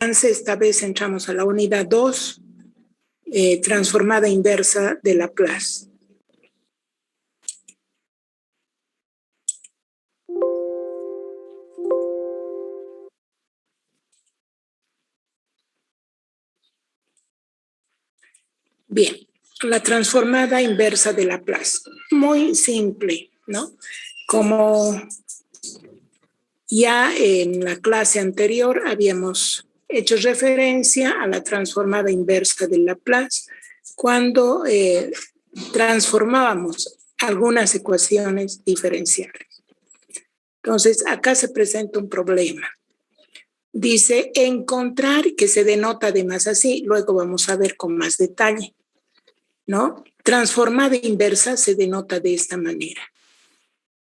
Esta vez entramos a la unidad 2, transformada inversa de Laplace. Bien, la transformada inversa de Laplace. Muy simple, ¿no? Como ya en la clase anterior habíamos hecho referencia a la transformada inversa de Laplace cuando transformábamos algunas ecuaciones diferenciales. Entonces, acá se presenta un problema. Dice encontrar, que se denota además así, luego vamos a ver con más detalle, ¿no? Transformada inversa se denota de esta manera.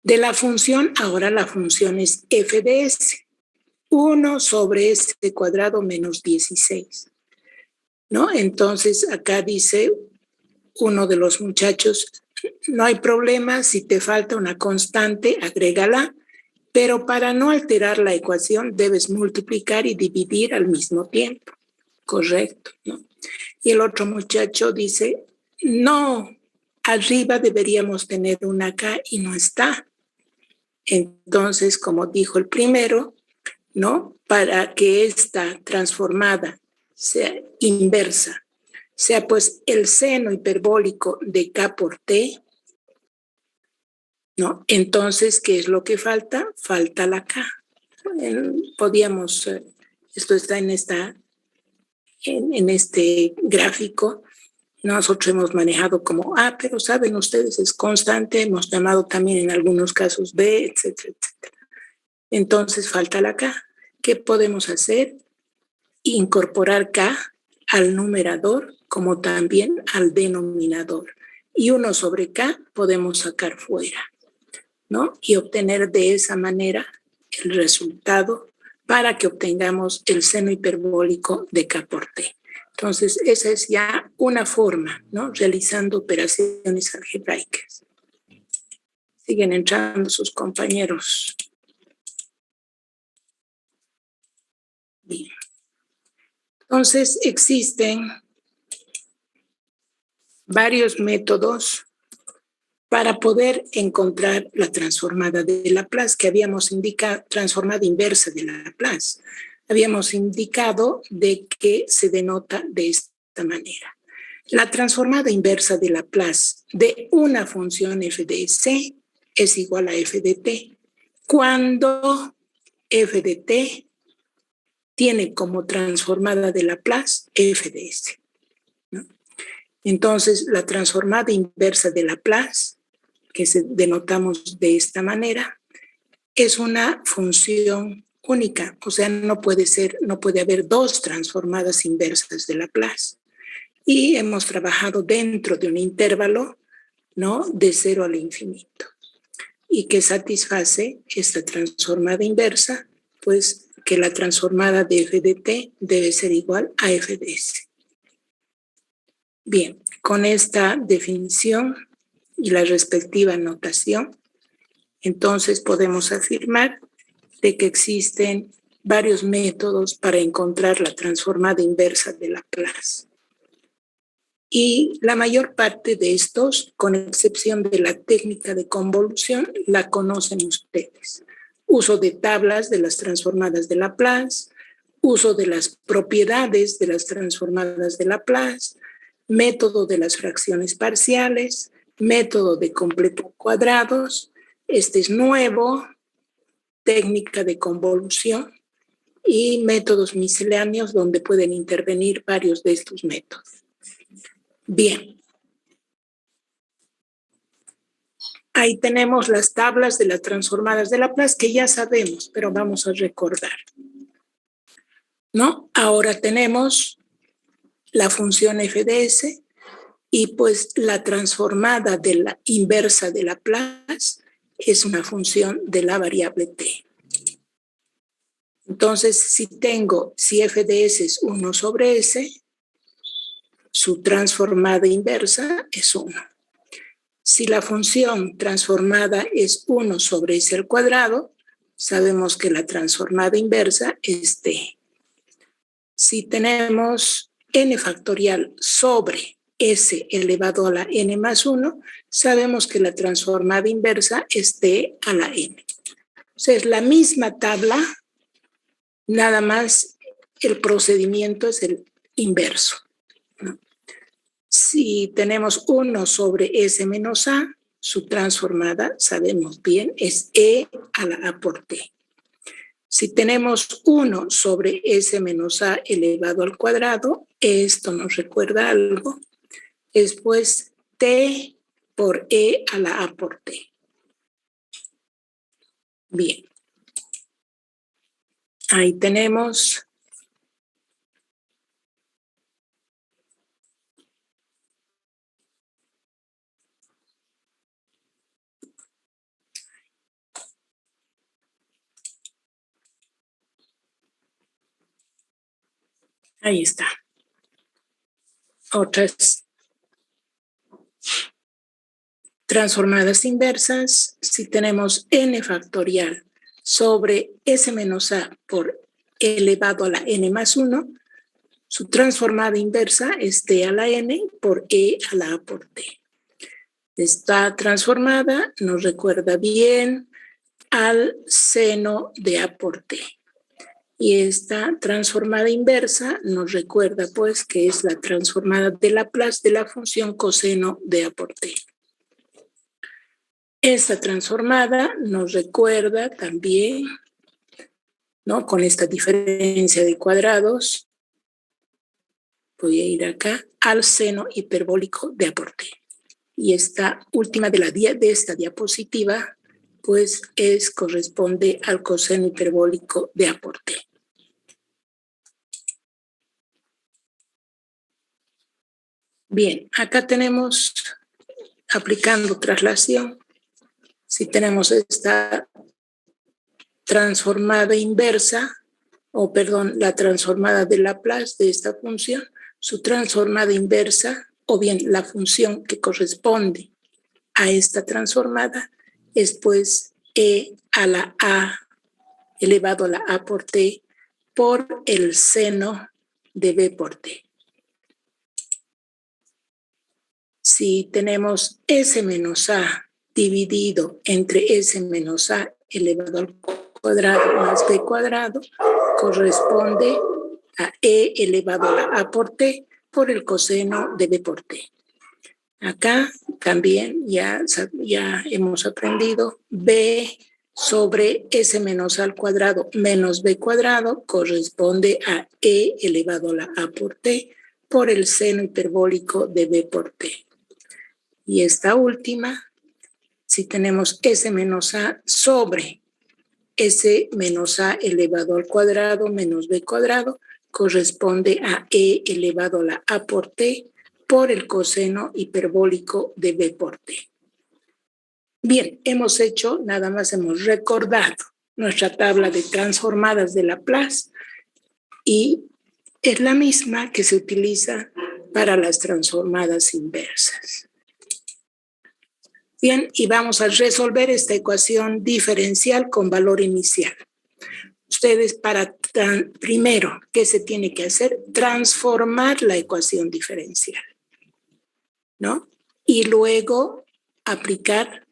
De la función, ahora la función es f de s. 1 sobre s cuadrado menos 16, ¿no? Entonces, acá dice uno de los muchachos, no hay problema, si te falta una constante, agrégala, pero para no alterar la ecuación debes multiplicar y dividir al mismo tiempo. Correcto, ¿no? Y el otro muchacho dice, no, arriba deberíamos tener una K y no está. Entonces, como dijo el primero, ¿no? Para que esta transformada sea inversa, sea pues el seno hiperbólico de K por T, ¿no? Entonces, ¿qué es lo que falta? Falta la K. Podíamos, esto está en este gráfico, nosotros hemos manejado como A, pero saben ustedes, es constante, hemos llamado también en algunos casos B, etcétera, etcétera. Entonces, falta la K. ¿Qué podemos hacer? Incorporar K al numerador como también al denominador. Y 1 sobre K podemos sacar fuera, ¿no? Y obtener de esa manera el resultado para que obtengamos el seno hiperbólico de K por T. Entonces, esa es ya una forma, ¿no? Realizando operaciones algebraicas. Siguen entrando sus compañeros. Bien. Entonces, existen varios métodos para poder encontrar la transformada de Laplace, que habíamos indicado, transformada inversa de Laplace. Habíamos indicado de que se denota de esta manera. La transformada inversa de Laplace de una función f de c es igual a f de t, cuando f de t tiene como transformada de Laplace f de s, ¿no? Entonces, la transformada inversa de Laplace, que se denotamos de esta manera, es una función única, o sea, no puede haber dos transformadas inversas de Laplace. Y hemos trabajado dentro de un intervalo, ¿no? De 0 al infinito. Y que satisface esta transformada inversa, pues que la transformada de f de t debe ser igual a f de s. Bien, con esta definición y la respectiva notación, entonces podemos afirmar de que existen varios métodos para encontrar la transformada inversa de Laplace. Y la mayor parte de estos, con excepción de la técnica de convolución, la conocen ustedes. Uso de tablas de las transformadas de Laplace, uso de las propiedades de las transformadas de Laplace, método de las fracciones parciales, método de completar cuadrados, este es nuevo, técnica de convolución y métodos misceláneos donde pueden intervenir varios de estos métodos. Bien. Ahí tenemos las tablas de las transformadas de Laplace que ya sabemos, pero vamos a recordar, ¿no? Ahora tenemos la función f de s y pues la transformada de la inversa de Laplace es una función de la variable t. Entonces, si f de s es 1 sobre s, su transformada inversa es 1. Si la función transformada es 1 sobre s al cuadrado, sabemos que la transformada inversa es t. Si tenemos n factorial sobre s elevado a la n más 1, sabemos que la transformada inversa es t a la n. O sea, es la misma tabla, nada más el procedimiento es el inverso, ¿no? Si tenemos 1 sobre s menos a, su transformada, sabemos bien, es e a la a por t. Si tenemos 1 sobre s menos a elevado al cuadrado, esto nos recuerda algo, es pues t por e a la a por t. Bien. Ahí tenemos ahí está. Otras transformadas inversas, si tenemos n factorial sobre s menos a por elevado a la n más 1, su transformada inversa es t a la n por e a la a por t. Esta transformada nos recuerda bien al seno de a por t. Y esta transformada inversa nos recuerda pues que es la transformada de Laplace de la función coseno de a por t. Esta transformada nos recuerda también, ¿no? Con esta diferencia de cuadrados, voy a ir acá, al seno hiperbólico de a por t. Y esta última de esta diapositiva, pues corresponde al coseno hiperbólico de a por t. Bien, acá tenemos, aplicando traslación, si tenemos esta transformada inversa, o perdón, la transformada de Laplace de esta función, su transformada inversa, o bien la función que corresponde a esta transformada, es pues e a la a elevado a la a por t por el seno de b por t. Si tenemos s menos a dividido entre s menos a elevado al cuadrado más b cuadrado, corresponde a e elevado a la a por t por el coseno de b por t. Acá también ya hemos aprendido b sobre s menos a al cuadrado menos b cuadrado corresponde a e elevado a la a por t por el seno hiperbólico de b por t. Y esta última, si tenemos s menos a sobre s menos a elevado al cuadrado menos b cuadrado, corresponde a e elevado a la a por t por el coseno hiperbólico de b por t. Bien, nada más hemos recordado nuestra tabla de transformadas de Laplace y es la misma que se utiliza para las transformadas inversas. Bien, y vamos a resolver esta ecuación diferencial con valor inicial. Ustedes primero, ¿qué se tiene que hacer? Transformar la ecuación diferencial, ¿no? Y luego aplicar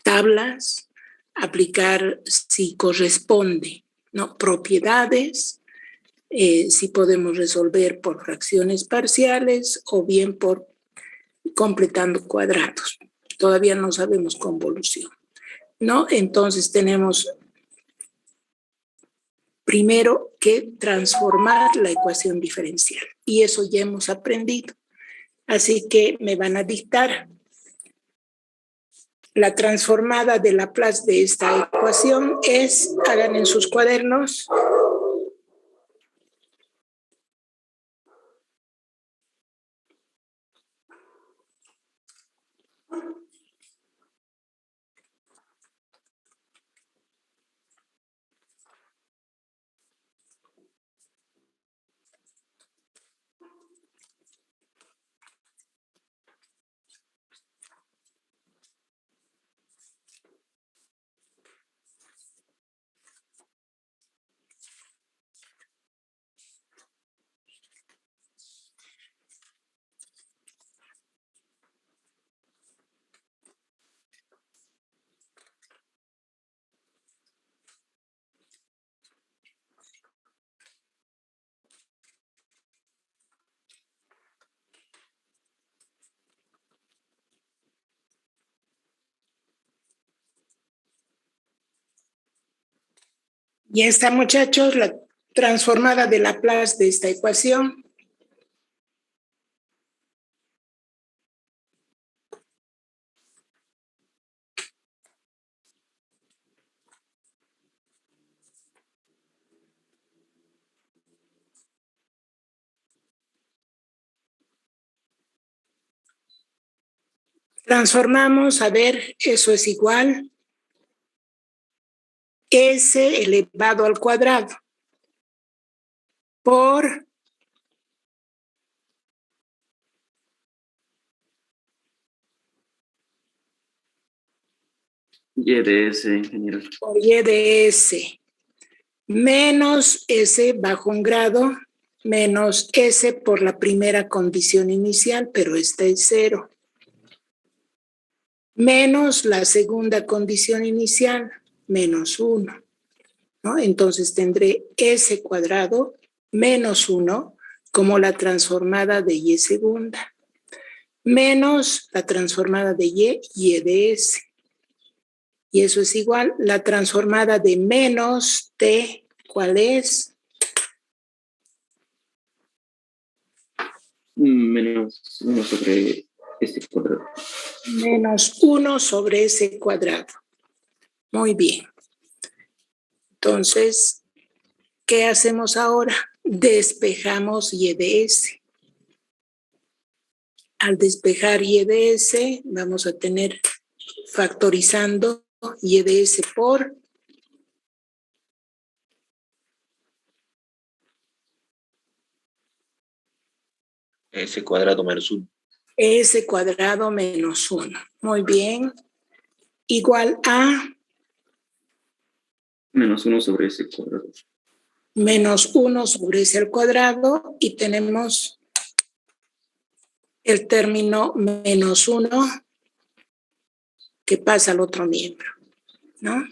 tablas, aplicar si corresponde, ¿no? Propiedades, si podemos resolver por fracciones parciales o bien por completando cuadrados. Todavía no sabemos convolución, ¿no? Entonces tenemos primero que transformar la ecuación diferencial y eso ya hemos aprendido. Así que me van a dictar la transformada de Laplace de esta ecuación hagan en sus cuadernos, Ya está, muchachos, la transformada de Laplace de esta ecuación. Transformamos, a ver, eso es igual S elevado al cuadrado por Y de S, ingeniero. por Y de S menos S bajo un grado menos S por la primera condición inicial, pero esta es 0, menos la segunda condición inicial, menos 1, ¿no? Entonces tendré S cuadrado menos 1 como la transformada de Y segunda, menos la transformada de Y de S. Y eso es igual, la transformada de menos T, ¿cuál es? Menos 1 sobre S cuadrado. Menos 1 sobre S cuadrado. Muy bien. Entonces, ¿qué hacemos ahora? Despejamos Y de S. Al despejar Y de S, vamos a tener factorizando Y de S por S cuadrado menos 1. S cuadrado menos 1. Muy bien. Igual a Menos 1 sobre S cuadrado. menos 1 sobre S al cuadrado y tenemos el término menos 1 que pasa al otro miembro, ¿no?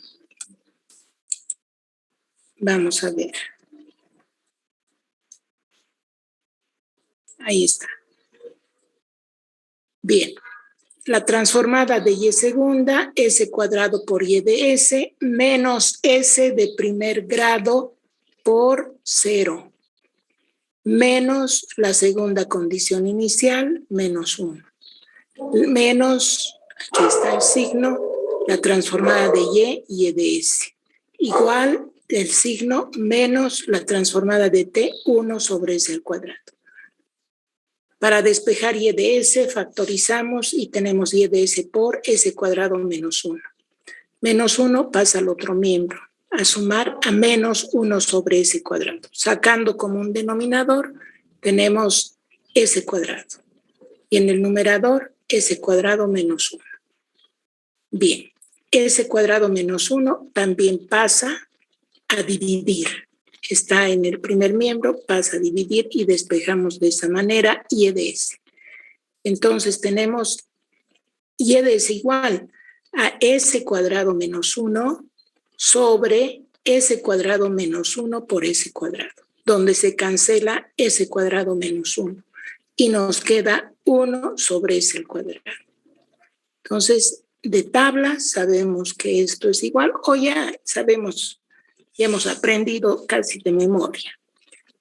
Vamos a ver. Ahí está. Bien. La transformada de Y segunda, S cuadrado por Y de S, menos S de primer grado por 0, menos la segunda condición inicial, menos 1, menos, aquí está el signo, la transformada de Y de S, igual el signo menos la transformada de T, 1 sobre S al cuadrado. Para despejar Y de S, factorizamos y tenemos Y de S por S cuadrado menos 1. Menos 1 pasa al otro miembro, a sumar a menos 1 sobre S cuadrado. Sacando como un denominador, tenemos S cuadrado. Y en el numerador, S cuadrado menos 1. Bien, S cuadrado menos 1 también pasa a dividir. Está en el primer miembro, pasa a dividir y despejamos de esa manera Y de S. Entonces tenemos Y de S igual a S cuadrado menos 1 sobre S cuadrado menos 1 por S cuadrado, donde se cancela S cuadrado menos 1 y nos queda 1 sobre S al cuadrado. Entonces, de tabla sabemos que esto es igual, o ya sabemos, ya hemos aprendido casi de memoria.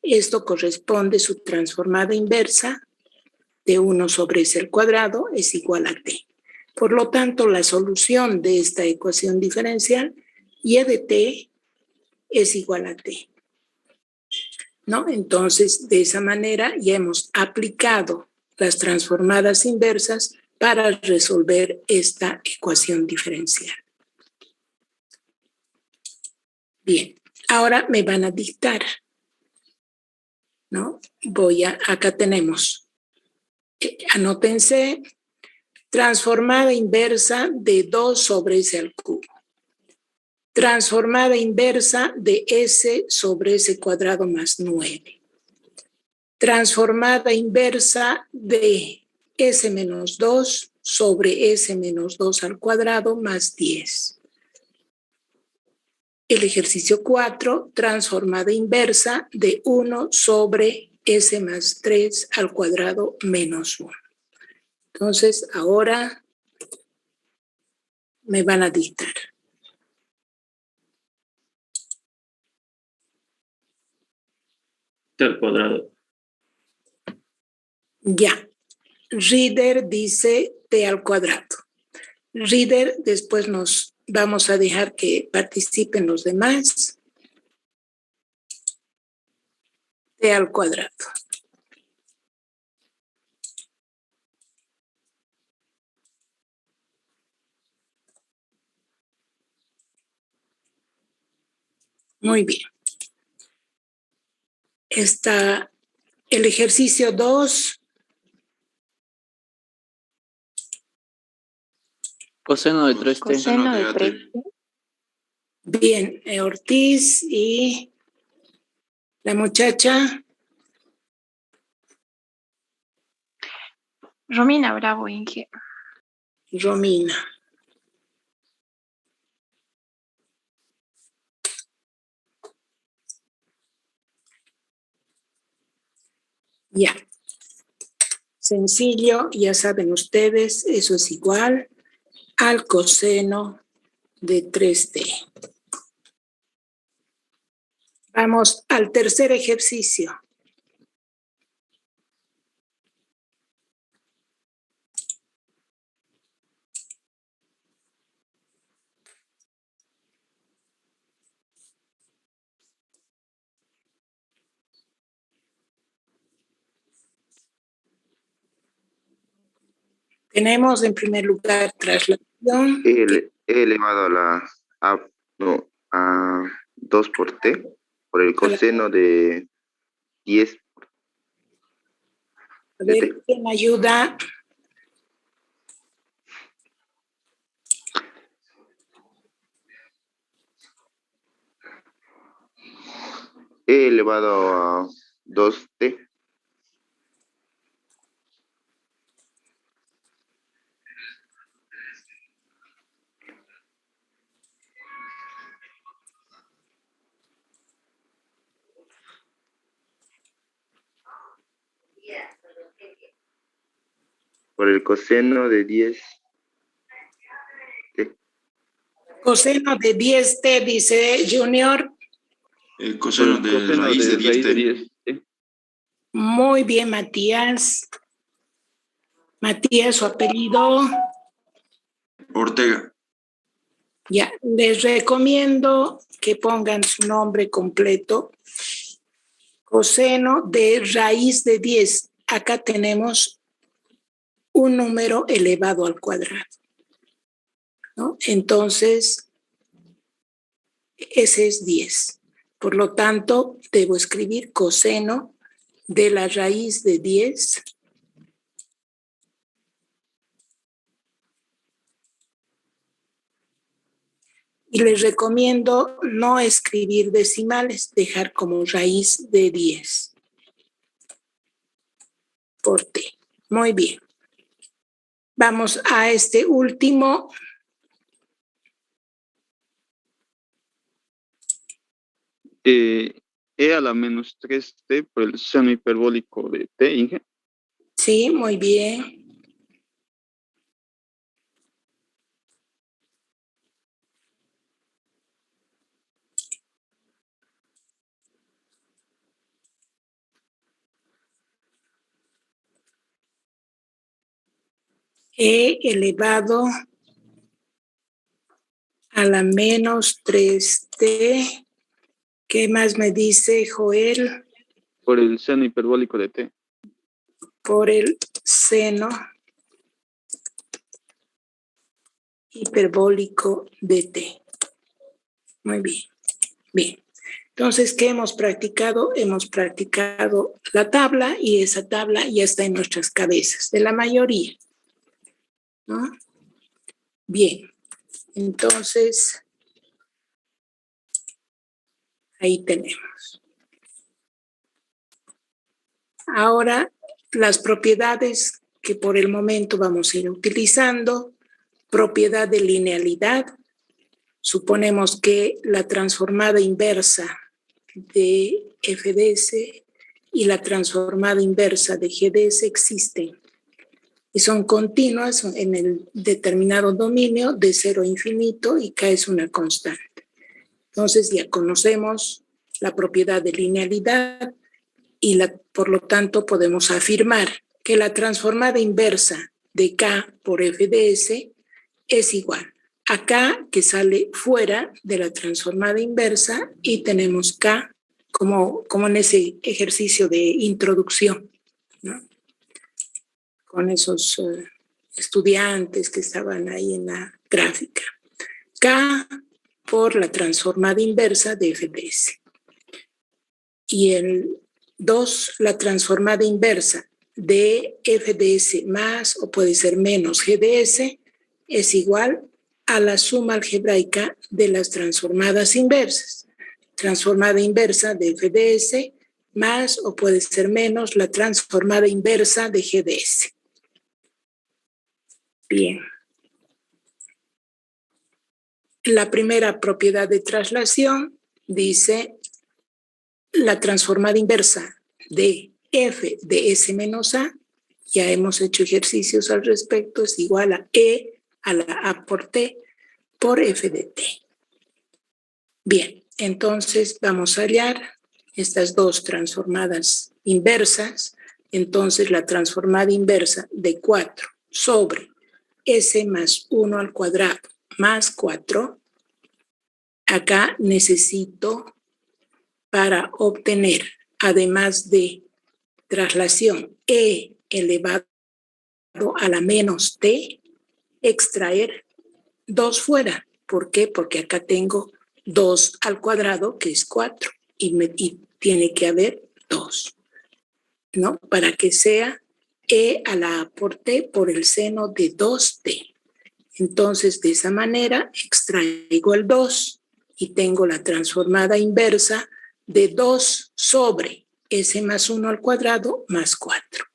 Esto corresponde, su transformada inversa de 1 sobre S al cuadrado es igual a T. Por lo tanto, la solución de esta ecuación diferencial, Y de T es igual a T, ¿no? Entonces, de esa manera ya hemos aplicado las transformadas inversas para resolver esta ecuación diferencial. Bien, ahora me van a dictar, ¿no? Acá tenemos, anótense, transformada inversa de 2 sobre S al cubo. Transformada inversa de S sobre S cuadrado más 9. Transformada inversa de S menos 2 sobre S menos 2 al cuadrado más 10. El ejercicio 4, transformada inversa de 1 sobre S más 3 al cuadrado menos 1. Entonces, ahora me van a dictar. T al cuadrado. Ya. Reader dice t al cuadrado. Reader, después nos vamos a dejar que participen los demás. T al cuadrado. Muy bien. Está el ejercicio 2. Coseno de 3t. Coseno de 3t. Bien, Ortiz y la muchacha. Romina Bravo, Inge. Romina. Ya. Sencillo, ya saben ustedes, eso es igual al coseno de 3t. Vamos al tercer ejercicio. Tenemos en primer lugar traslación. E elevado a 2 por t por el coseno de 10. A ver, ¿quién ayuda? E elevado a 2t por el coseno de 10. Coseno de 10t, dice Junior. El coseno de Coseno raíz de raíz 10t. 10t. Muy bien, Matías. Matías, su apellido. Ortega. Ya, les recomiendo que pongan su nombre completo. Coseno de raíz de 10. Acá tenemos un número elevado al cuadrado, ¿no? Entonces, ese es 10. Por lo tanto, debo escribir coseno de la raíz de 10 y les recomiendo no escribir decimales, dejar como raíz de 10 por t. Muy bien. Vamos a este último. E a la menos 3t por el seno hiperbólico de t, Inge. Sí, muy bien. E elevado a la menos 3t. ¿Qué más me dice Joel? Por el seno hiperbólico de t. Por el seno hiperbólico de t. Muy bien. Bien. Entonces, ¿qué hemos practicado? Hemos practicado la tabla y esa tabla ya está en nuestras cabezas, de la mayoría, ¿no? Bien. Entonces, ahí tenemos. Ahora, las propiedades que por el momento vamos a ir utilizando. Propiedad de linealidad. Suponemos que la transformada inversa de f de s y la transformada inversa de g de s existen y son continuas en el determinado dominio de 0 a infinito y k es una constante. Entonces ya conocemos la propiedad de linealidad y por lo tanto podemos afirmar que la transformada inversa de K por F de S es igual a K que sale fuera de la transformada inversa y tenemos K como en ese ejercicio de introducción, ¿no? Con esos estudiantes que estaban ahí en la gráfica. K por la transformada inversa de F de S. Y el 2, la transformada inversa de F de S más o puede ser menos G de S es igual a la suma algebraica de las transformadas inversas. Transformada inversa de F de S más o puede ser menos la transformada inversa de G de S. Bien. La primera propiedad de traslación dice la transformada inversa de F de S menos A, ya hemos hecho ejercicios al respecto, es igual a E a la A por T por F de T. Bien, entonces vamos a hallar estas dos transformadas inversas. Entonces la transformada inversa de 4 sobre S más 1 al cuadrado más 4, acá necesito para obtener, además de traslación E elevado a la menos T, extraer 2 fuera. ¿Por qué? Porque acá tengo 2 al cuadrado, que es 4, y tiene que haber 2, ¿no? Para que sea E a la A por T por el seno de 2T. Entonces, de esa manera, extraigo el 2 y tengo la transformada inversa de 2 sobre S más 1 al cuadrado más 4.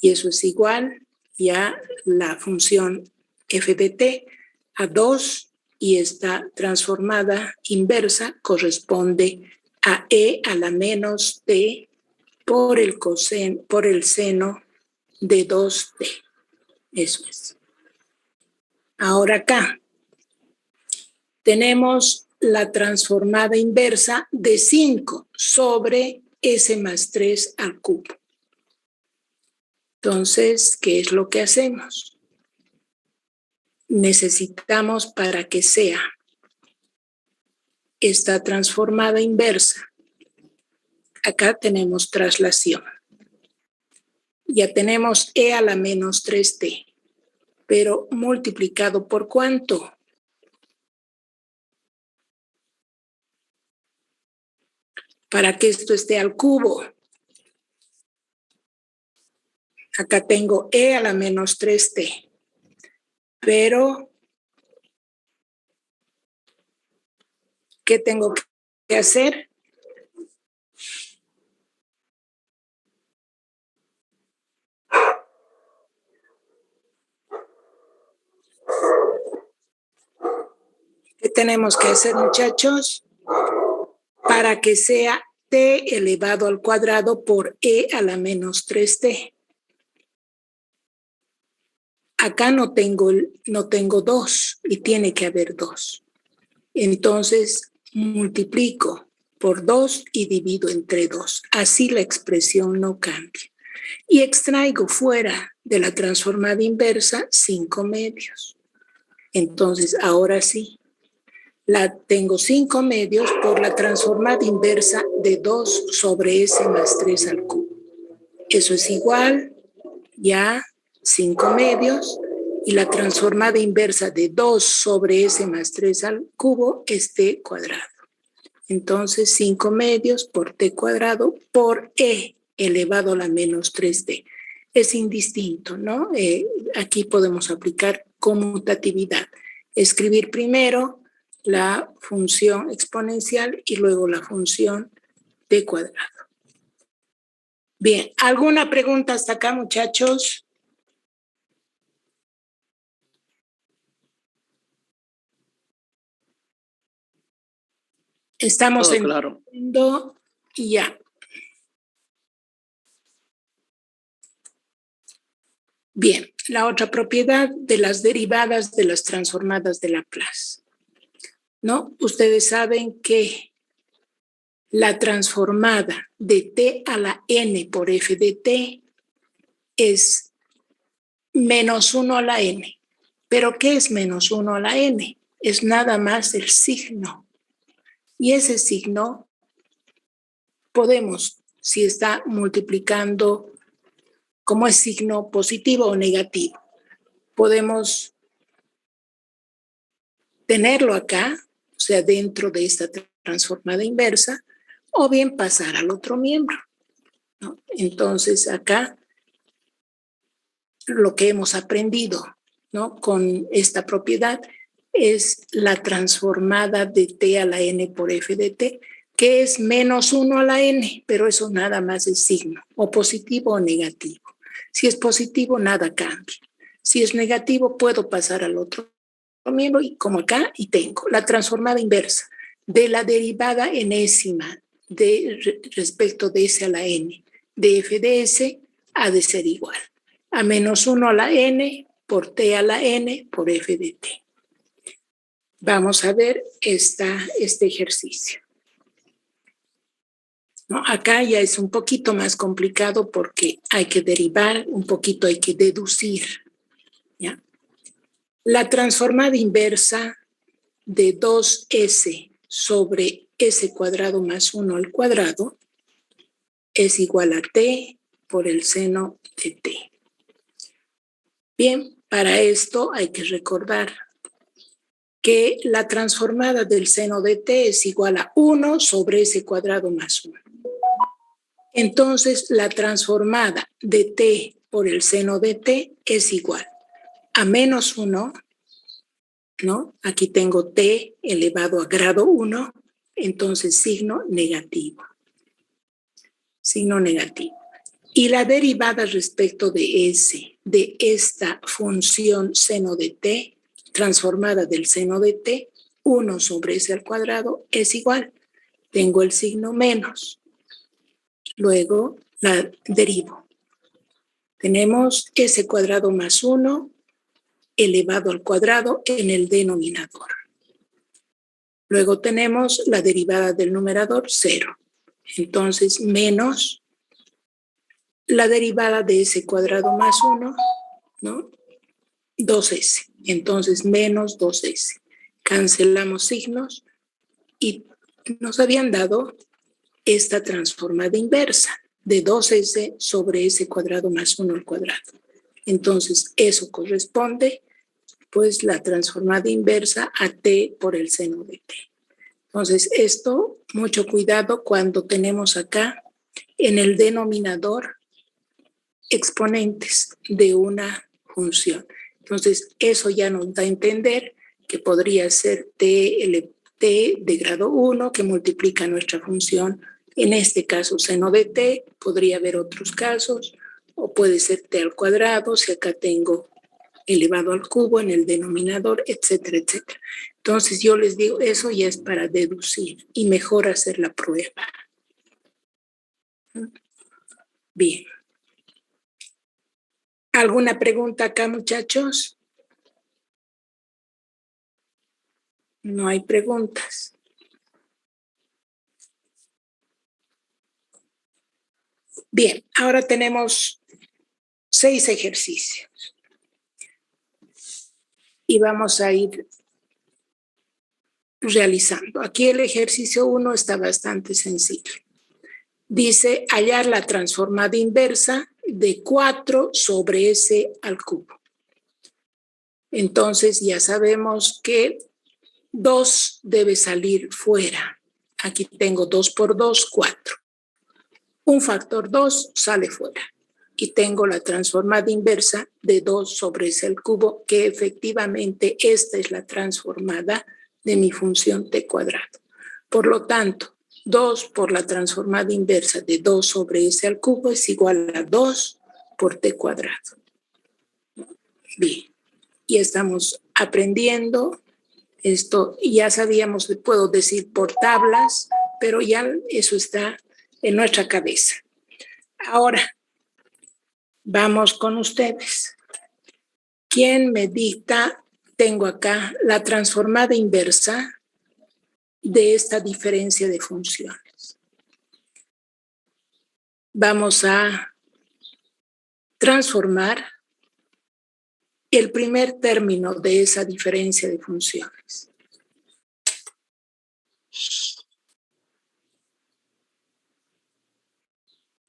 Y eso es igual ya la función F de T a 2 y esta transformada inversa corresponde a E a la menos T por el seno de 2T. Eso es. Ahora acá tenemos la transformada inversa de 5 sobre S más 3 al cubo. Entonces, ¿qué es lo que hacemos? Necesitamos para que sea esta transformada inversa. Acá tenemos traslación. Ya tenemos E a la menos 3T, pero multiplicado por ¿cuánto? Para que esto esté al cubo. Acá tengo E a la menos 3T, pero ¿qué tengo que hacer? ¿Qué tenemos que hacer, muchachos? Para que sea T elevado al cuadrado por E a la menos 3T. Acá no tengo 2 y tiene que haber 2. Entonces multiplico por 2 y divido entre 2. Así la expresión no cambia. Y extraigo fuera de la transformada inversa 5 medios. Entonces ahora sí, tengo 5 medios por la transformada inversa de 2 sobre S más 3 al cubo. Eso es igual, ya, 5 medios, y la transformada inversa de 2 sobre S más 3 al cubo es T cuadrado. Entonces, 5 medios por T cuadrado por E elevado a la menos 3T. Es indistinto, ¿no? Aquí podemos aplicar conmutatividad. Escribir primero la función exponencial y luego la función T cuadrado. Bien, ¿alguna pregunta hasta acá, muchachos? Estamos entendiendo ya. Bien, la otra propiedad de las derivadas de las transformadas de Laplace. ¿No? Ustedes saben que La transformada de t a la n por f de t es menos 1 a la n. ¿Pero qué es menos 1 a la n? Es nada más el signo. Y ese signo podemos, si está multiplicando, como es signo positivo o negativo, podemos tenerlo acá, o sea, dentro de esta transformada inversa, o bien pasar al otro miembro, ¿no? Entonces, acá lo que hemos aprendido, ¿no?, con esta propiedad es la transformada de t a la n por f de t, que es menos 1 a la n, pero eso nada más es signo, o positivo o negativo. Si es positivo, nada cambia. Si es negativo, puedo pasar al otro miembro, y como acá, y tengo la transformada inversa de la derivada enésima respecto de s a la n de f de s ha de ser igual a menos 1 a la n por t a la n por f de t. Vamos a ver este ejercicio. ¿No? Acá ya es un poquito más complicado porque hay que derivar, un poquito hay que deducir, ¿ya? La transformada inversa de 2s sobre s cuadrado más 1 al cuadrado es igual a t por el seno de t. Bien, para esto hay que recordar que la transformada del seno de t es igual a 1 sobre s cuadrado más 1. Entonces, la transformada de t por el seno de t es igual a menos 1, ¿no? Aquí tengo t elevado a grado 1, entonces signo negativo. Signo negativo. Y la derivada respecto de s, de esta función seno de t, transformada del seno de t, 1 sobre s al cuadrado, es igual. Tengo el signo menos. Luego la derivo. Tenemos s cuadrado más 1 elevado al cuadrado en el denominador. Luego tenemos la derivada del numerador, 0. Entonces, menos la derivada de s cuadrado más 1, ¿no? 2s. Entonces, menos 2s. Cancelamos signos y nos habían dado esta transformada inversa de 2s sobre s cuadrado más 1 al cuadrado. Entonces, eso corresponde, pues, la transformada inversa a t por el seno de t. Entonces, esto, mucho cuidado cuando tenemos acá en el denominador exponentes de una función. Entonces, eso ya nos da a entender que podría ser t de grado 1 que multiplica nuestra función. En este caso, seno de t, podría haber otros casos, o puede ser t al cuadrado, si acá tengo elevado al cubo en el denominador, etcétera, etcétera. Entonces, yo les digo, eso ya es para deducir y mejor hacer la prueba. Bien. ¿Alguna pregunta acá, muchachos? No hay preguntas. Bien, ahora tenemos 6 ejercicios. Y vamos a ir realizando. Aquí el ejercicio 1 está bastante sencillo. Dice hallar la transformada inversa de 4 sobre s al cubo. Entonces ya sabemos que 2 debe salir fuera. Aquí tengo 2 por 2, 4. Un factor 2 sale fuera. Y tengo la transformada inversa de 2 sobre s al cubo, que efectivamente esta es la transformada de mi función t cuadrado. Por lo tanto, 2 por la transformada inversa de 2 sobre s al cubo es igual a 2 por t cuadrado. Bien, y estamos aprendiendo esto. Ya sabíamos, puedo decir por tablas, pero ya eso está en nuestra cabeza. Ahora, vamos con ustedes. ¿Quién me dicta? Tengo acá la transformada inversa de esta diferencia de funciones. vamos a transformar el primer término de esa diferencia de funciones.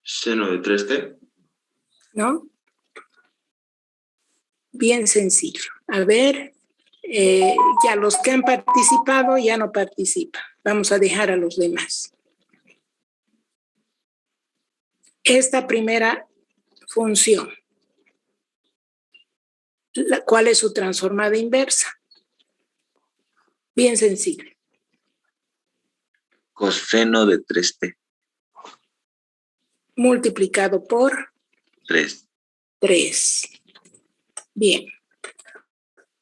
Seno de 3t. ¿No? Bien sencillo. A ver, ya los que han participado ya no participan. Vamos a dejar a los demás. Esta primera función, ¿cuál es su transformada inversa? Bien sencillo. Coseno de 3t. Multiplicado por 3. 3. Bien.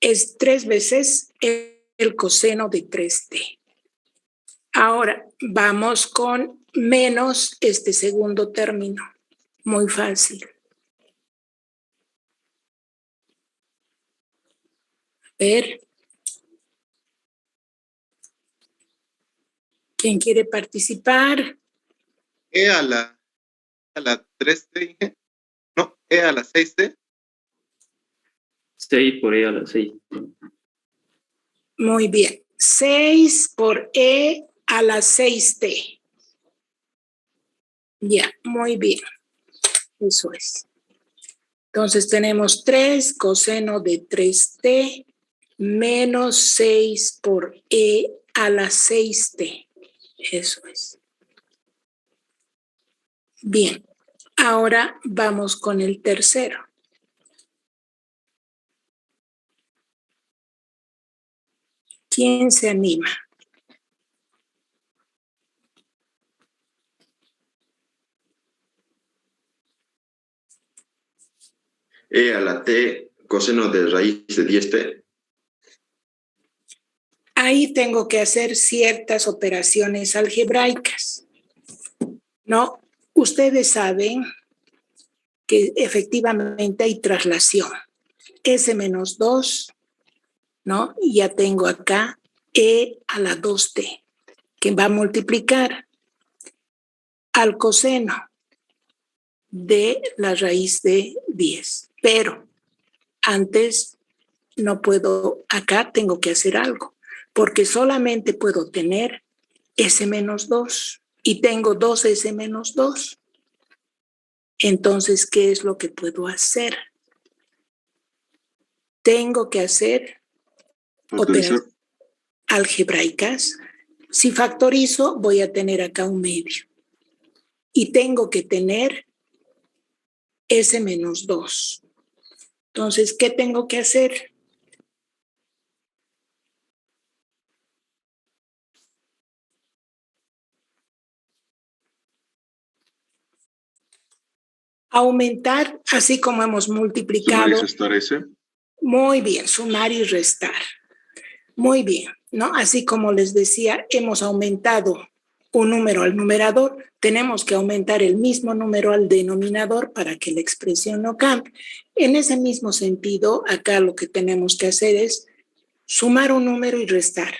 Es 3 veces el coseno de 3t. Ahora vamos con menos este segundo término. Muy fácil. A ver. ¿Quién quiere participar? E a la 3t, no, E a la 6t. 6 por E a la 6. Muy bien. 6 por E a la 6t. Ya, muy bien. Eso es. Entonces tenemos 3 coseno de 3t menos 6 por E a la 6t. Eso es. Bien. Ahora vamos con el tercero. ¿Quién se anima? E a la t coseno de raíz de 10t. Ahí tengo que hacer ciertas operaciones algebraicas. ¿No? Ustedes saben que efectivamente hay traslación. S menos 2, ¿no? Y ya tengo acá E a la 2t, que va a multiplicar al coseno de la raíz de 10. Pero antes no puedo, acá tengo que hacer algo, porque solamente puedo tener S menos 2 y tengo 2S menos 2. Entonces, ¿qué es lo que puedo hacer? Tengo que hacer operaciones algebraicas. Si factorizo, voy a tener acá un medio. Y tengo que tener S menos 2. Entonces, ¿qué tengo que hacer? Aumentar, así como hemos multiplicado. Sumar y restar S. Muy bien, sumar y restar. Muy bien, ¿no? Así como les decía, hemos aumentado un número al numerador, tenemos que aumentar el mismo número al denominador para que la expresión no cambie. En ese mismo sentido, acá lo que tenemos que hacer es sumar un número y restar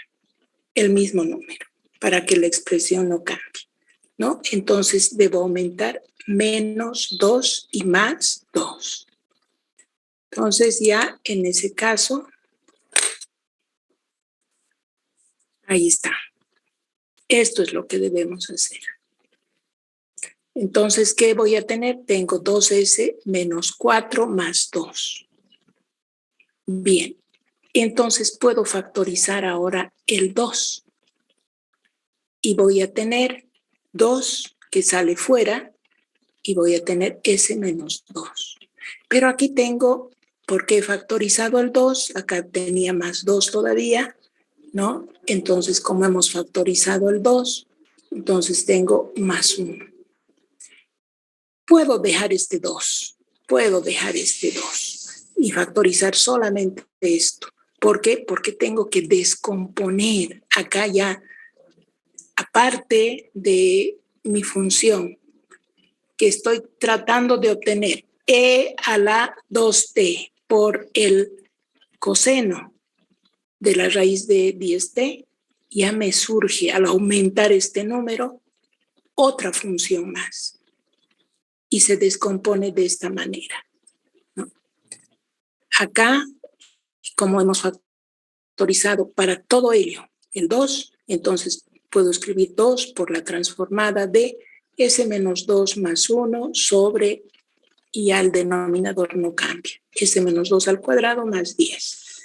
el mismo número para que la expresión no cambie, ¿no? Entonces debo aumentar menos 2 y más 2. Entonces ya en ese caso, ahí está. Esto es lo que debemos hacer. Entonces, ¿qué voy a tener? Tengo 2S menos 4 más 2. Bien. Entonces puedo factorizar ahora el 2. Y voy a tener 2 que sale fuera y voy a tener S menos 2. Pero aquí tengo, porque he factorizado el 2, acá tenía más 2 todavía, ¿no? Entonces, como hemos factorizado el 2, entonces tengo más 1. Puedo dejar este 2 y factorizar solamente esto. ¿Por qué? Porque tengo que descomponer acá ya, aparte de mi función que estoy tratando de obtener, E a la 2t por el coseno de la raíz de 10t, ya me surge al aumentar este número otra función más. y se descompone de esta manera, ¿no? Acá, como hemos factorizado para todo ello el 2, entonces puedo escribir 2 por la transformada de S menos 2 más 1 sobre, y al denominador no cambia, S menos 2 al cuadrado más 10.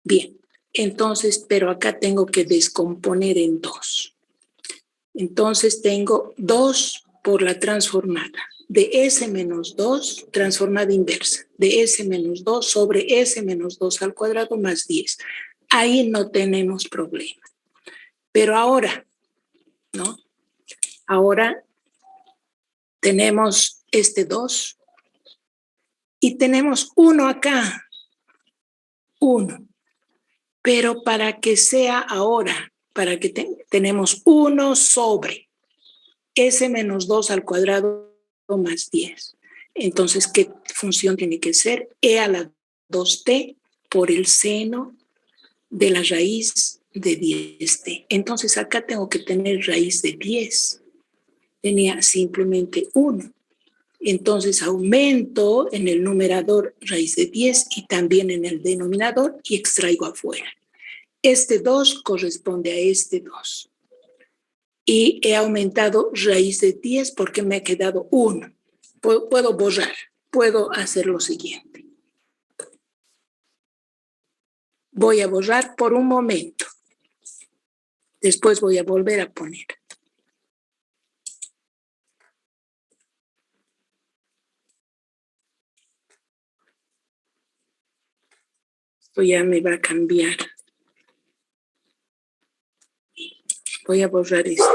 Bien, entonces, pero acá tengo que descomponer en 2. Entonces tengo 2 por la transformada de S menos 2, transformada inversa, de S menos 2 sobre S menos 2 al cuadrado más 10. Ahí no tenemos problema. Pero ahora, ¿no? Ahora tenemos este 2 y tenemos 1 acá, 1. Pero para que sea ahora, para que tenemos 1 sobre S menos 2 al cuadrado más 10. Entonces, ¿qué función tiene que ser? E a la 2t por el seno de la raíz de 10t. Entonces, acá tengo que tener raíz de 10. Tenía simplemente 1. Entonces, aumento en el numerador raíz de 10 y también en el denominador y extraigo afuera. Este 2 corresponde a este 2. Y he aumentado raíz de 10 porque me ha quedado 1. Puedo borrar, puedo hacer lo siguiente. Voy a borrar por un momento. Después voy a volver a poner. Esto ya me va a cambiar. Voy a borrar esto.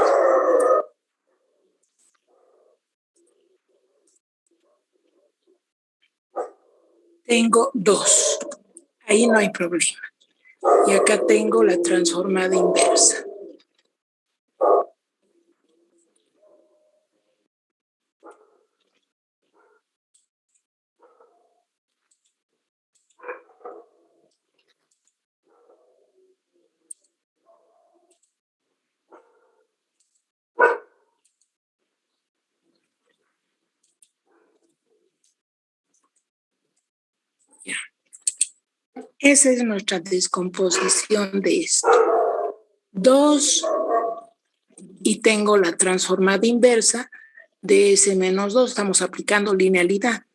Tengo 2. Ahí no hay problema. Y acá tengo la transformada inversa. Ya. Esa es nuestra descomposición de esto. 2 y tengo la transformada inversa de S menos 2. Estamos aplicando linealidad,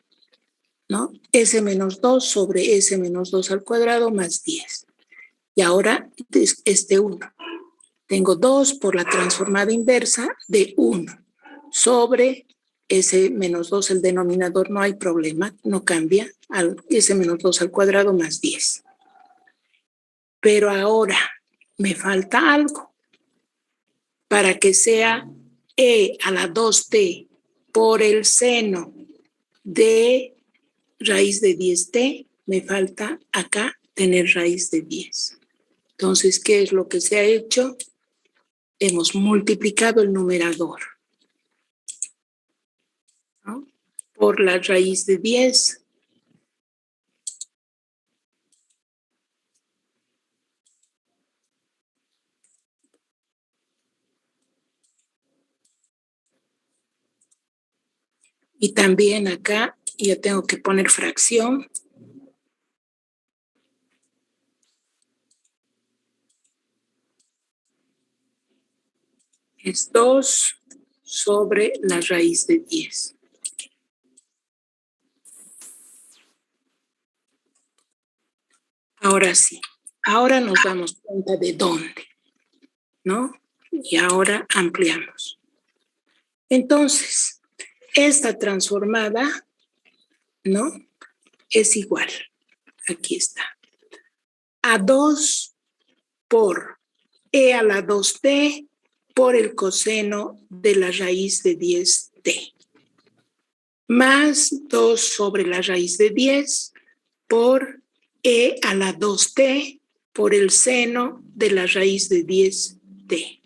¿no? S menos 2 sobre S menos 2 al cuadrado más 10. Y ahora este 1. Tengo 2 por la transformada inversa de 1 sobre S menos 2, el denominador no hay problema, no cambia, al S menos 2 al cuadrado más 10. Pero ahora me falta algo. Para que sea E a la 2t por el seno de raíz de 10t, me falta acá tener raíz de 10. Entonces, ¿qué es lo que se ha hecho? Hemos multiplicado el numerador, ¿no? Por la raíz de 10. Y también acá ya tengo que poner fracción. Es 2 sobre la raíz de 10. Ahora sí, ahora nos damos cuenta de dónde, ¿no? Y ahora ampliamos. Entonces, esta transformada, ¿no? Es igual, aquí está, a 2 por E a la 2t por el coseno de la raíz de 10t, más 2 sobre la raíz de 10 por E a la 2t por el seno de la raíz de 10t.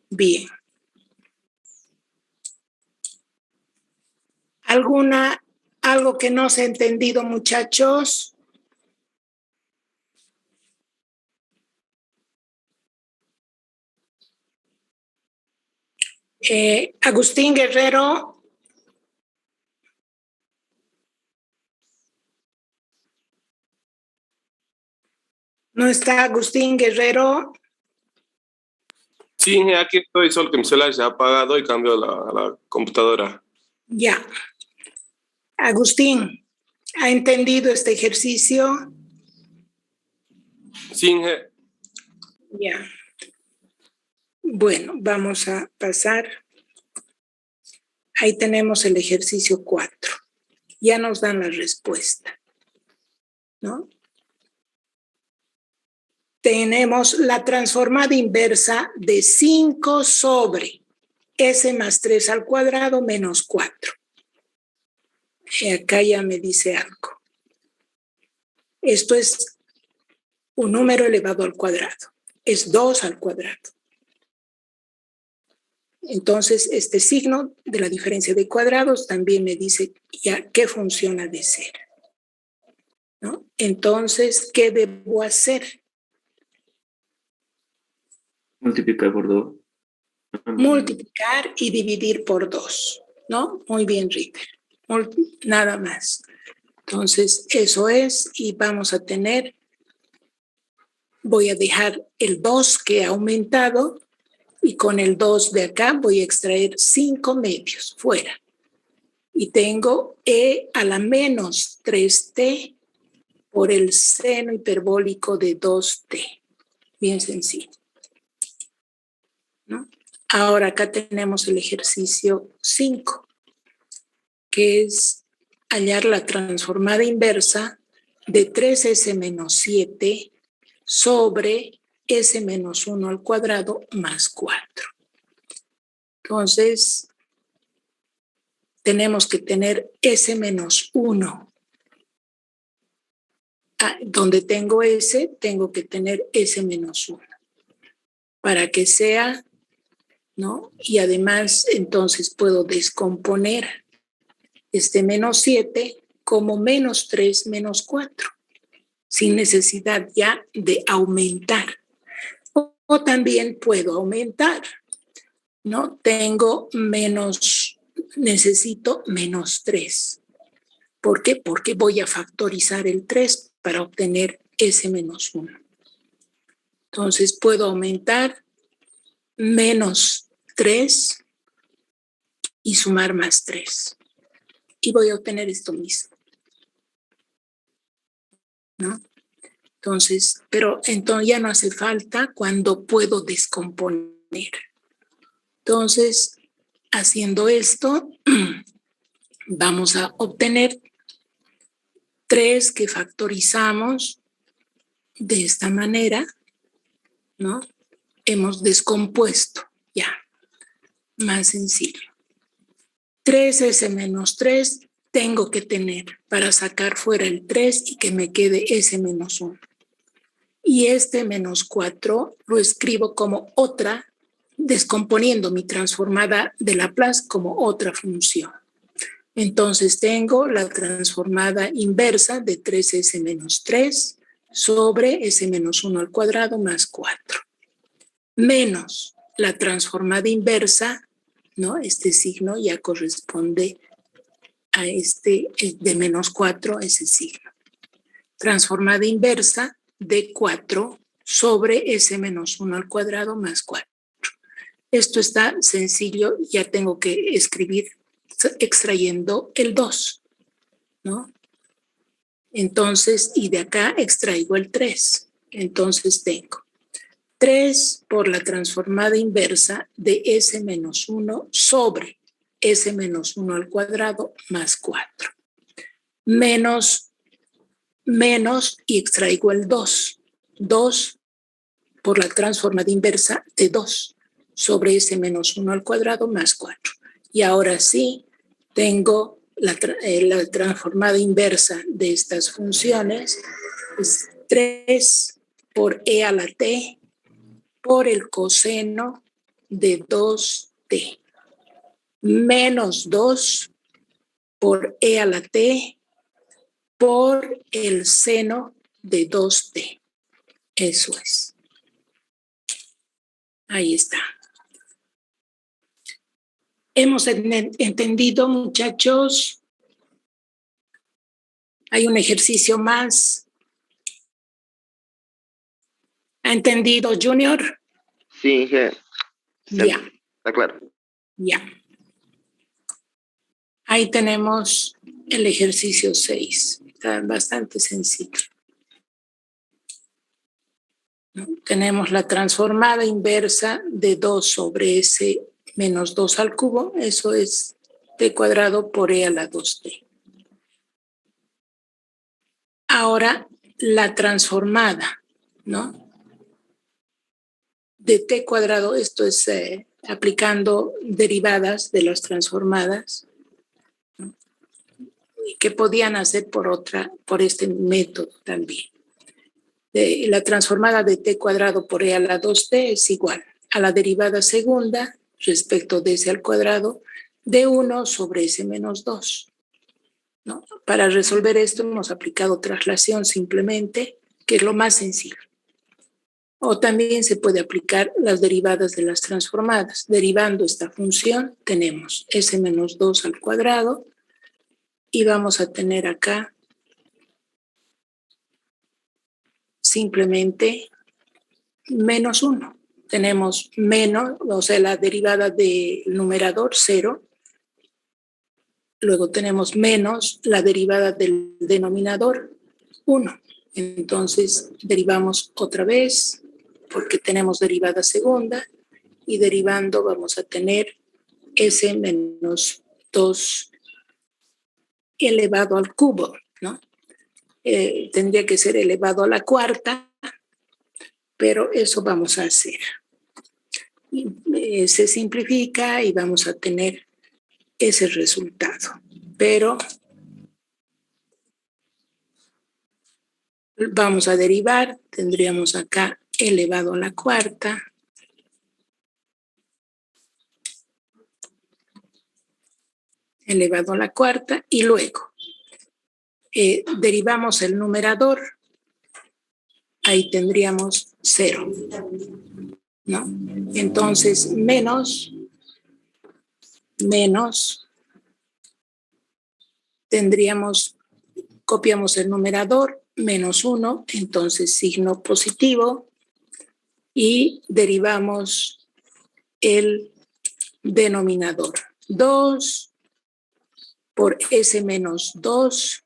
Bien. ¿Algo que no se ha entendido, muchachos? Agustín Guerrero, ¿No está Agustín Guerrero? Sí, aquí estoy, solo que mi celular se ha apagado y cambio a la computadora. Ya. Agustín, ¿ha entendido este ejercicio? Sí, Inge. Ya. Bueno, vamos a pasar. Ahí tenemos el ejercicio 4. Ya nos dan la respuesta, ¿no? Tenemos la transformada inversa de 5 sobre s más 3 al cuadrado menos 4. Y acá ya me dice algo. Esto es un número elevado al cuadrado. Es 2 al cuadrado. Entonces, este signo de la diferencia de cuadrados también me dice ya qué función ha de ser, ¿no? Entonces, ¿qué debo hacer? Multiplicar por 2. Multiplicar y dividir por 2, ¿no? Muy bien, Ritter. Nada más. Entonces, eso es, y vamos a tener, voy a dejar el 2 que ha aumentado, y con el 2 de acá voy a extraer 5 medios fuera. Y tengo e a la menos 3t por el seno hiperbólico de 2t. Bien sencillo, ¿no? Ahora acá tenemos el ejercicio 5, que es hallar la transformada inversa de 3s menos 7 sobre s menos 1 al cuadrado más 4. Entonces, tenemos que tener s menos 1. Donde tengo s, tengo que tener s menos 1. Para que sea, ¿no? Y además, entonces puedo descomponer este menos 7 como menos 3 menos 4, sin necesidad ya de aumentar. O también puedo aumentar, ¿no? Tengo menos, necesito menos 3. ¿Por qué? Porque voy a factorizar el 3 para obtener ese menos 1. Entonces puedo aumentar menos 3 y sumar más 3. Y voy a obtener esto mismo, ¿no? Entonces, pero entonces ya no hace falta cuando puedo descomponer. Entonces, haciendo esto, vamos a obtener 3 que factorizamos de esta manera, ¿no? Hemos descompuesto, ya, más sencillo. 3s menos 3 tengo que tener para sacar fuera el 3 y que me quede s menos 1. Y este menos 4 lo escribo como otra, descomponiendo mi transformada de Laplace como otra función. Entonces tengo la transformada inversa de 3s menos 3 sobre s menos 1 al cuadrado más 4. Menos la transformada inversa, ¿no? Este signo ya corresponde a este de menos 4, ese signo. Transformada inversa de 4 sobre s menos 1 al cuadrado más 4. Esto está sencillo, ya tengo que escribir extrayendo el 2, ¿no? Entonces, y de acá extraigo el 3. Entonces tengo 3 por la transformada inversa de s menos 1 sobre s menos 1 al cuadrado más 4. Menos y extraigo el 2. 2 por la transformada inversa de 2 sobre s menos 1 al cuadrado más 4. Y ahora sí, tengo la transformada inversa de estas funciones. Es 3 por e a la t por el coseno de 2t, menos 2 por e a la t por el seno de 2t. Eso es. Ahí está. ¿Hemos entendido, muchachos? Hay un ejercicio más. ¿Ha entendido, Junior? Sí, Inge. Ya, Está claro. ya. Ahí tenemos el ejercicio 6. Está bastante sencillo. ¿No? Tenemos la transformada inversa de 2 sobre S menos 2 al cubo. Eso es t cuadrado por e a la 2t. Ahora, la transformada, ¿no? De t cuadrado, esto es aplicando derivadas de las transformadas, ¿no? Que podían hacer por este método también. La transformada de t cuadrado por e a la 2t es igual a la derivada segunda respecto de s al cuadrado de 1 sobre s menos 2. ¿No? Para resolver esto hemos aplicado traslación simplemente, que es lo más sencillo. O también se puede aplicar las derivadas de las transformadas. Derivando esta función tenemos s menos 2 al cuadrado y vamos a tener acá simplemente menos 1. Tenemos menos, o sea, la derivada del numerador 0. Luego tenemos menos la derivada del denominador 1. Entonces derivamos otra vez porque tenemos derivada segunda y derivando vamos a tener s menos 2 elevado al cubo, ¿no? Tendría que ser elevado a la cuarta, pero eso vamos a hacer. Se simplifica y vamos a tener ese resultado. Pero vamos a derivar, tendríamos acá elevado a la cuarta. Elevado a la cuarta y luego derivamos el numerador, ahí tendríamos 0, ¿no? Entonces, menos, tendríamos, copiamos el numerador, menos 1, entonces signo positivo, y derivamos el denominador. 2 por s menos 2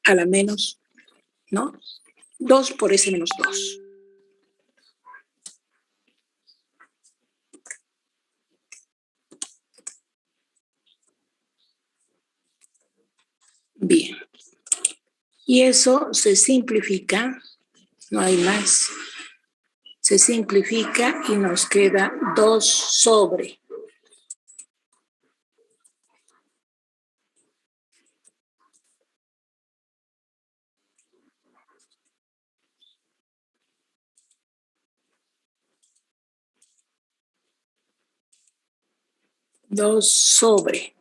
a la menos, ¿no? 2 por s menos 2. Bien. Y eso se simplifica, no hay más. Se simplifica y nos queda 2 sobre. Dos sobre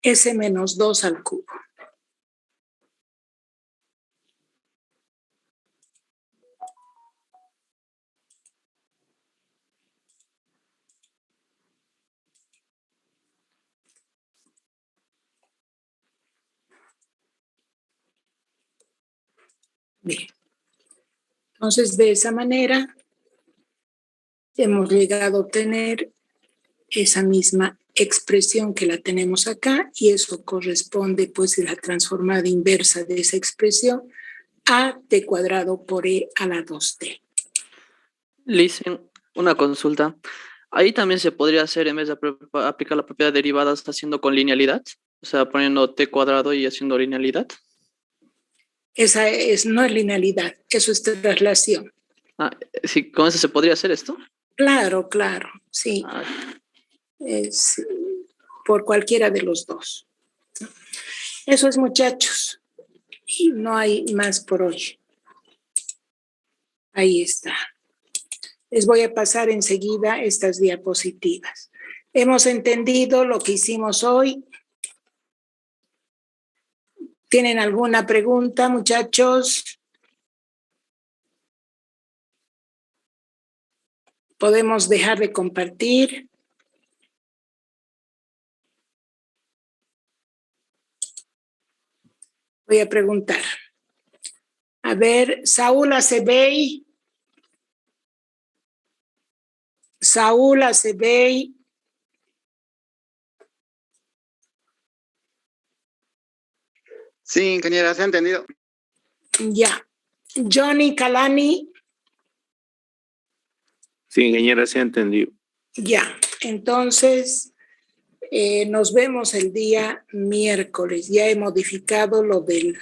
s menos 2 al cubo. Bien. Entonces, de esa manera, hemos llegado a obtener esa misma expresión que la tenemos acá, y eso corresponde, pues, a la transformada inversa de esa expresión a t cuadrado por e a la 2t. Listen, una consulta. Ahí también se podría hacer, en vez de aplicar la propiedad de derivadas, haciendo con linealidad, o sea, poniendo t cuadrado y haciendo linealidad. Esa no es linealidad, eso es traslación. Ah, sí, con eso se podría hacer esto. Claro, sí. Ah, Es por cualquiera de los dos. Eso es, muchachos. Y no hay más por hoy. Ahí está. Les voy a pasar enseguida estas diapositivas. ¿Hemos entendido lo que hicimos hoy? ¿Tienen alguna pregunta, muchachos? ¿Podemos dejar de compartir? Voy a preguntar. A ver, Saúl Acebey. Saúl Acebey. Sí, ingeniera, se ha entendido. Ya. Johnny Calani. Sí, ingeniera, se ha entendido. Ya. Entonces, nos vemos el día miércoles. Ya he modificado lo del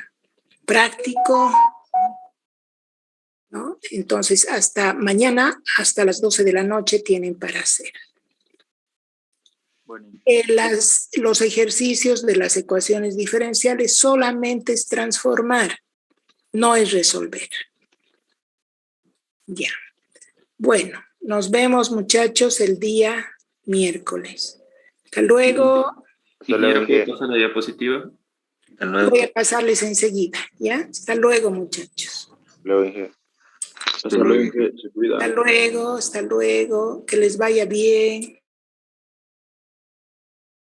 práctico, ¿no? Entonces, hasta mañana, hasta las 12 de la noche, tienen para hacer. Los ejercicios de las ecuaciones diferenciales solamente es transformar, no es resolver. Ya. Bueno, nos vemos, muchachos, el día miércoles. Hasta luego. Ingeniera, ¿puedo pasar la diapositiva? Hasta luego. Voy a pasarles enseguida, ¿ya? Hasta luego, muchachos. Luego, ingeniero. Hasta luego, ingeniera, se cuida. Hasta luego, que les vaya bien.